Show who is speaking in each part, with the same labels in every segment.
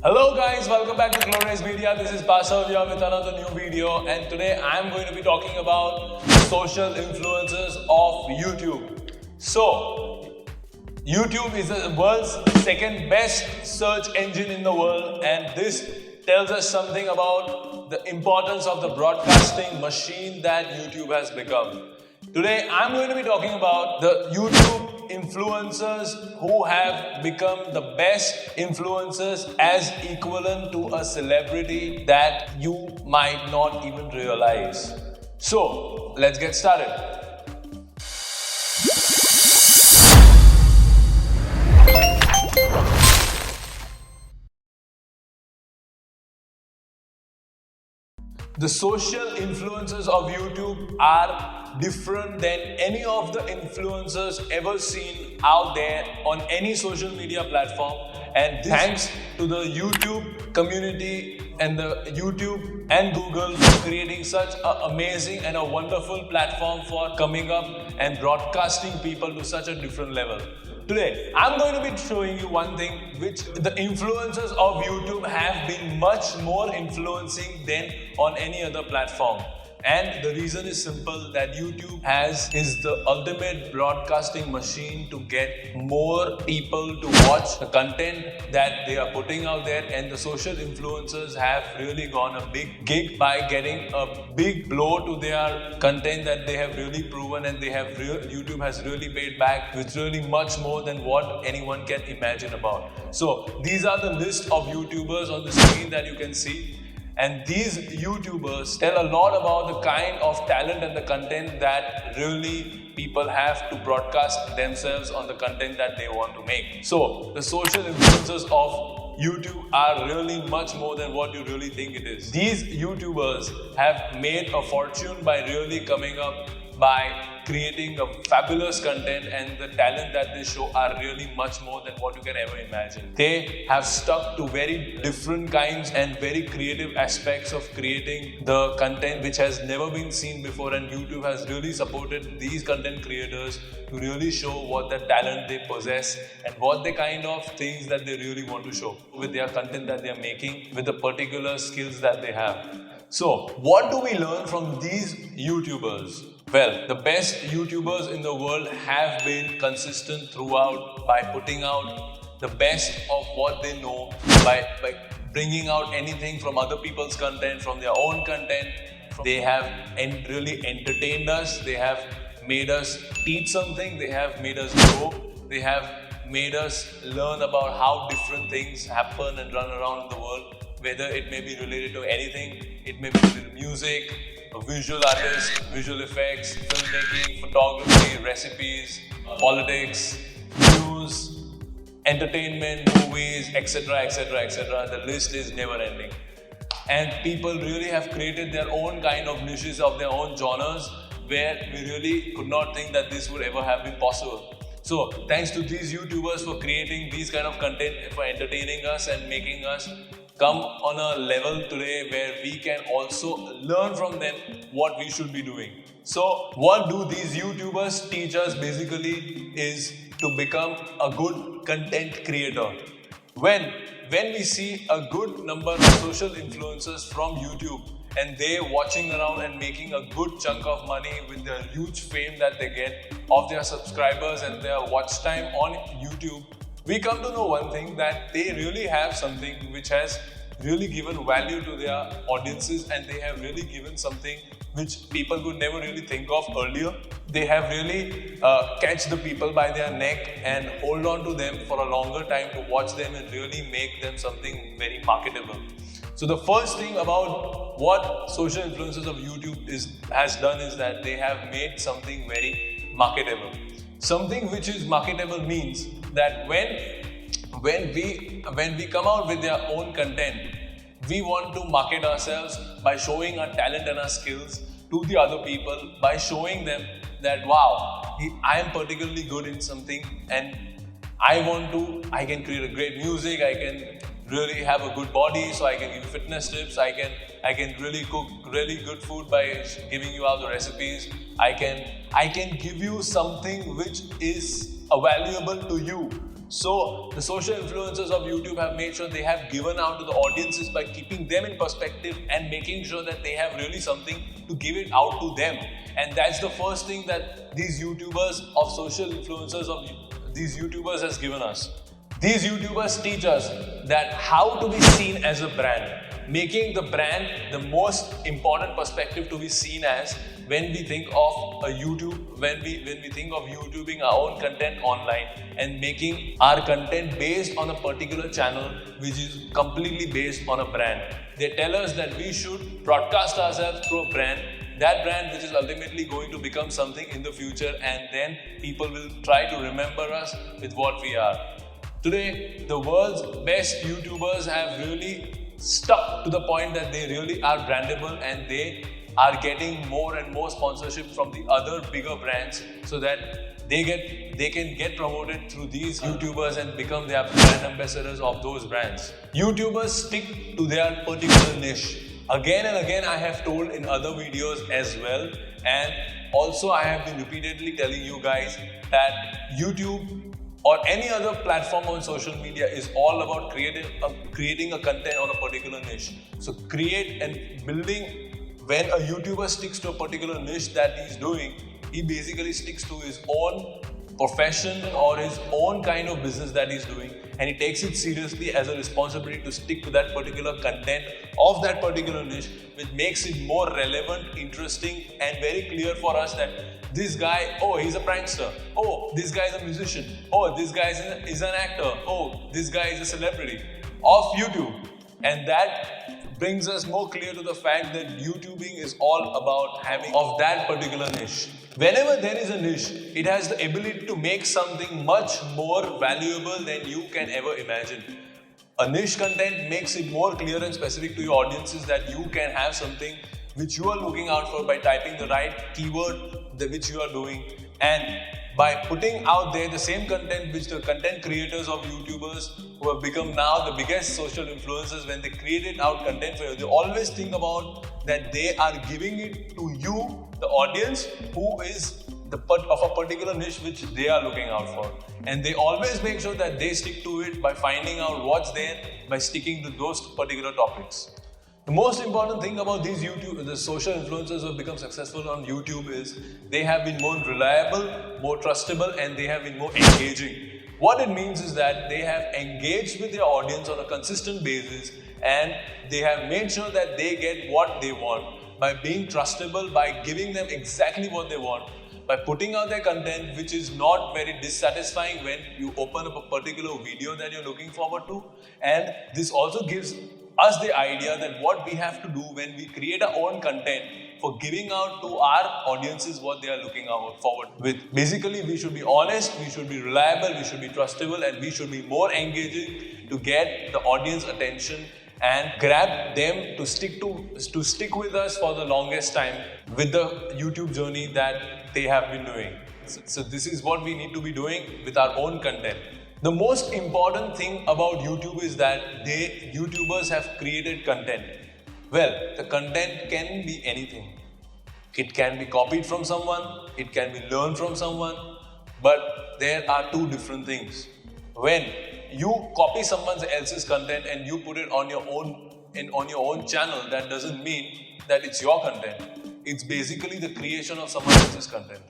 Speaker 1: Hello guys, welcome back to Glorious Media. This is Basav here with another new video, and today I'm going to be talking about social influencers of YouTube. So, YouTube is the world's second best search engine in the world, and this tells us something about the importance of the broadcasting machine that YouTube has become. Today I'm going to be talking about the YouTube influencers who have become the best influencers as equivalent to a celebrity that you might not even realize. So, let's get started. The social influencers of YouTube are different than any of the influencers ever seen out there on any social media platform, and thanks to the YouTube community and the YouTube and Google for creating such an amazing and a wonderful platform for coming up and broadcasting people to such a different level. Today, I'm going to be showing you one thing which the influencers of YouTube have been much more influencing than on any other platform. And the reason is simple, that YouTube is the ultimate broadcasting machine to get more people to watch the content that they are putting out there, and the social influencers have really gone a big gig by getting a big blow to their content that they have really proven, and YouTube has really paid back with really much more than what anyone can imagine about. So these are the list of YouTubers on the screen that you can see. And these YouTubers tell a lot about the kind of talent and the content that really people have to broadcast themselves on the content that they want to make. So, the social influencers of YouTube are really much more than what you really think it is. These YouTubers have made a fortune by really coming up by creating a fabulous content, and the talent that they show are really much more than what you can ever imagine. They have stuck to very different kinds and very creative aspects of creating the content which has never been seen before, and YouTube has really supported these content creators to really show what the talent they possess and what the kind of things that they really want to show with their content that they are making, with the particular skills that they have. So, what do we learn from these YouTubers? Well, the best YouTubers in the world have been consistent throughout by putting out the best of what they know, by bringing out anything from other people's content, from their own content. They have really entertained us, they have made us teach something, they have made us grow, they have made us learn about how different things happen and run around in the world, whether it may be related to anything, it may be related to music, visual artists, visual effects, filmmaking, photography, recipes, politics, news, entertainment, movies, etc., etc., etc. The list is never ending. And people really have created their own kind of niches of their own genres, where we really could not think that this would ever have been possible. So, thanks to these YouTubers for creating these kind of content, for entertaining us and making us come on a level today where we can also learn from them what we should be doing. So, what do these YouTubers teach us basically is to become a good content creator. When we see a good number of social influencers from YouTube and they watching around and making a good chunk of money with the huge fame that they get of their subscribers and their watch time on YouTube, we come to know one thing, that they really have something which has really given value to their audiences, and they have really given something which people could never really think of earlier. They have really catch the people by their neck and hold on to them for a longer time to watch them and really make them something very marketable. So the first thing about what social influencers of YouTube has done is that they have made something very marketable. Something which is marketable means that when we come out with their own content, we want to market ourselves by showing our talent and our skills to the other people, by showing them that wow, I am particularly good in something, and I can create a great music, I can really have a good body, so I can give fitness tips, I can really cook really good food by giving you all the recipes, I can give you something which is valuable to you. So the social influencers of YouTube have made sure they have given out to the audiences by keeping them in perspective and making sure that they have really something to give it out to them. And that's the first thing that these YouTubers of social influencers of these YouTubers has given us. These YouTubers teach us that how to be seen as a brand, making the brand the most important perspective to be seen as when we think of a YouTube, when we think of YouTubing our own content online and making our content based on a particular channel which is completely based on a brand. They tell us that we should broadcast ourselves through a brand, that brand which is ultimately going to become something in the future, and then people will try to remember us with what we are. Today, the world's best YouTubers have really stuck to the point that they really are brandable and they are getting more and more sponsorship from the other bigger brands so that they can get promoted through these YouTubers and become their brand ambassadors of those brands. YouTubers stick to their particular niche. Again and again, I have told in other videos as well, and also I have been repeatedly telling you guys that YouTube or any other platform on social media is all about creating a content on a particular niche. So create and building. When a YouTuber sticks to a particular niche that he's doing, he basically sticks to his own profession or his own kind of business that he's doing, and he takes it seriously as a responsibility to stick to that particular content of that particular niche, which makes it more relevant, interesting, and very clear for us that this guy, oh, he's a prankster. Oh, this guy is a musician. Oh, this guy is an actor. Oh, this guy is a celebrity of YouTube. And that brings us more clear to the fact that YouTubing is all about having of that particular niche. Whenever there is a niche, it has the ability to make something much more valuable than you can ever imagine. A niche content makes it more clear and specific to your audiences that you can have something which you are looking out for by typing the right keyword which you are doing, and by putting out there the same content which the content creators of YouTubers who have become now the biggest social influencers, when they created out content for you, they always think about that they are giving it to you, the audience, who is of a particular niche which they are looking out for. And they always make sure that they stick to it by finding out what's there, by sticking to those particular topics. The most important thing about the social influencers who have become successful on YouTube is they have been more reliable, more trustable, and they have been more engaging. What it means is that they have engaged with their audience on a consistent basis, and they have made sure that they get what they want by being trustable, by giving them exactly what they want, by putting out their content which is not very dissatisfying when you open up a particular video that you're looking forward to. And this also gives us the idea that what we have to do when we create our own content for giving out to our audiences what they are looking forward with. Basically, we should be honest, we should be reliable, we should be trustable, and we should be more engaging to get the audience attention and grab them to stick with us for the longest time with the YouTube journey that they have been doing. So this is what we need to be doing with our own content. The most important thing about YouTube is that YouTubers have created content. Well, the content can be anything. It can be copied from someone, it can be learned from someone, but there are two different things. When you copy someone else's content and you put it on your own channel, that doesn't mean that it's your content. It's basically the creation of someone else's content.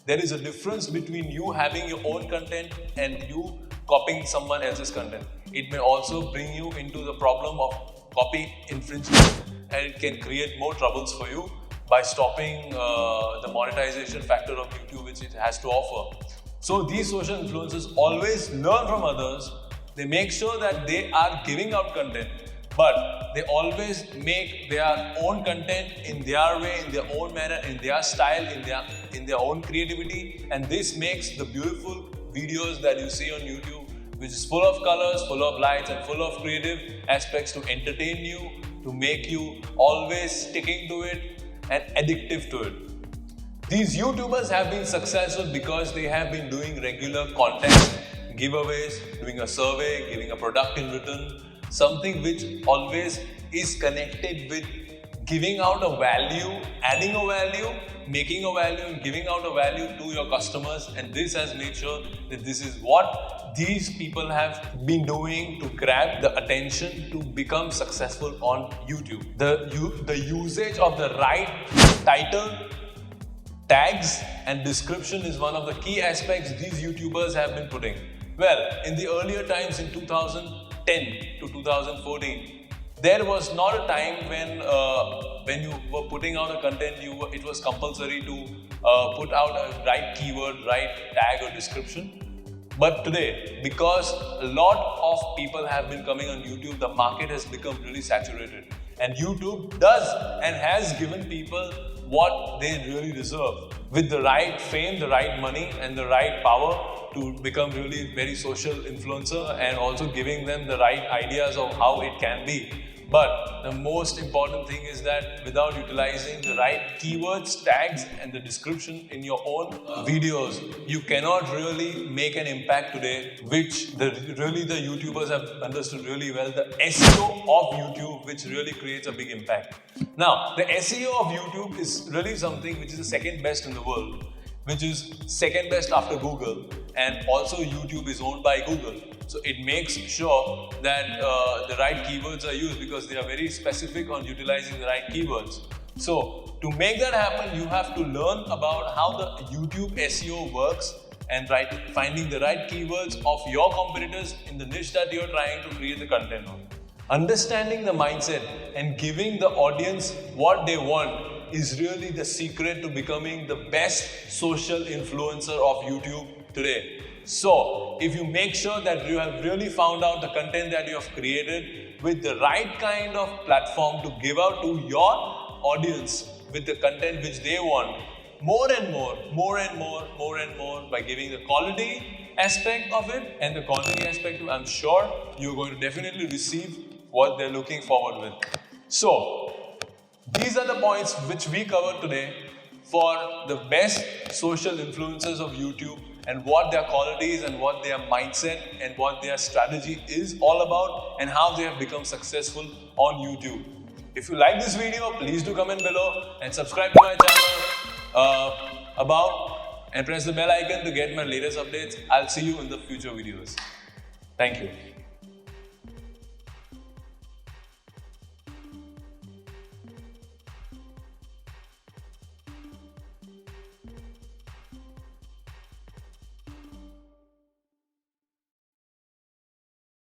Speaker 1: There is a difference between you having your own content and you copying someone else's content. It may also bring you into the problem of copy infringement, and it can create more troubles for you by stopping the monetization factor of YouTube which it has to offer. So these social influencers always learn from others. They make sure that they are giving out content, but they always make their own content in their way, in their own manner, in their style, in their own creativity, and this makes the beautiful videos that you see on YouTube, which is full of colors, full of lights, and full of creative aspects to entertain you, to make you always sticking to it and addictive to it. These YouTubers have been successful because they have been doing regular content, giveaways, doing a survey, giving a product in return, something which always is connected with giving out a value, adding a value, making a value and giving out a value to your customers, and this has made sure that this is what these people have been doing to grab the attention to become successful on YouTube. The usage of the right title, tags and description is one of the key aspects these YouTubers have been putting. Well, in the earlier times in 2010 to 2014, there was not a time when you were putting out a content, it was compulsory to put out a right keyword, right tag or description. But today, because a lot of people have been coming on YouTube, the market has become really saturated. And YouTube does and has given people what they really deserve. With the right fame, the right money and the right power to become really very social influencer, and also giving them the right ideas of how it can be. But the most important thing is that without utilizing the right keywords, tags and the description in your own videos, you cannot really make an impact today, which the YouTubers have understood really well. The SEO of YouTube, which really creates a big impact. Now, the SEO of YouTube is really something which is the second best in the world, which is second best after Google, and also YouTube is owned by Google. So it makes sure that the right keywords are used, because they are very specific on utilizing the right keywords. So to make that happen, you have to learn about how the YouTube SEO works and finding the right keywords of your competitors in the niche that you're trying to create the content on. Understanding the mindset and giving the audience what they want is really the secret to becoming the best social influencer of YouTube today. So, if you make sure that you have really found out the content that you have created with the right kind of platform to give out to your audience with the content which they want, more and more by giving the quality aspect of it and the quantity aspect, I'm sure you're going to definitely receive what they're looking forward with. So, these are the points which we covered today for the best social influencers of YouTube, and what their qualities and what their mindset and what their strategy is all about, and how they have become successful on YouTube. If you like this video, please do comment below and subscribe to my channel and press the bell icon to get my latest updates. I'll see you in the future videos. Thank you.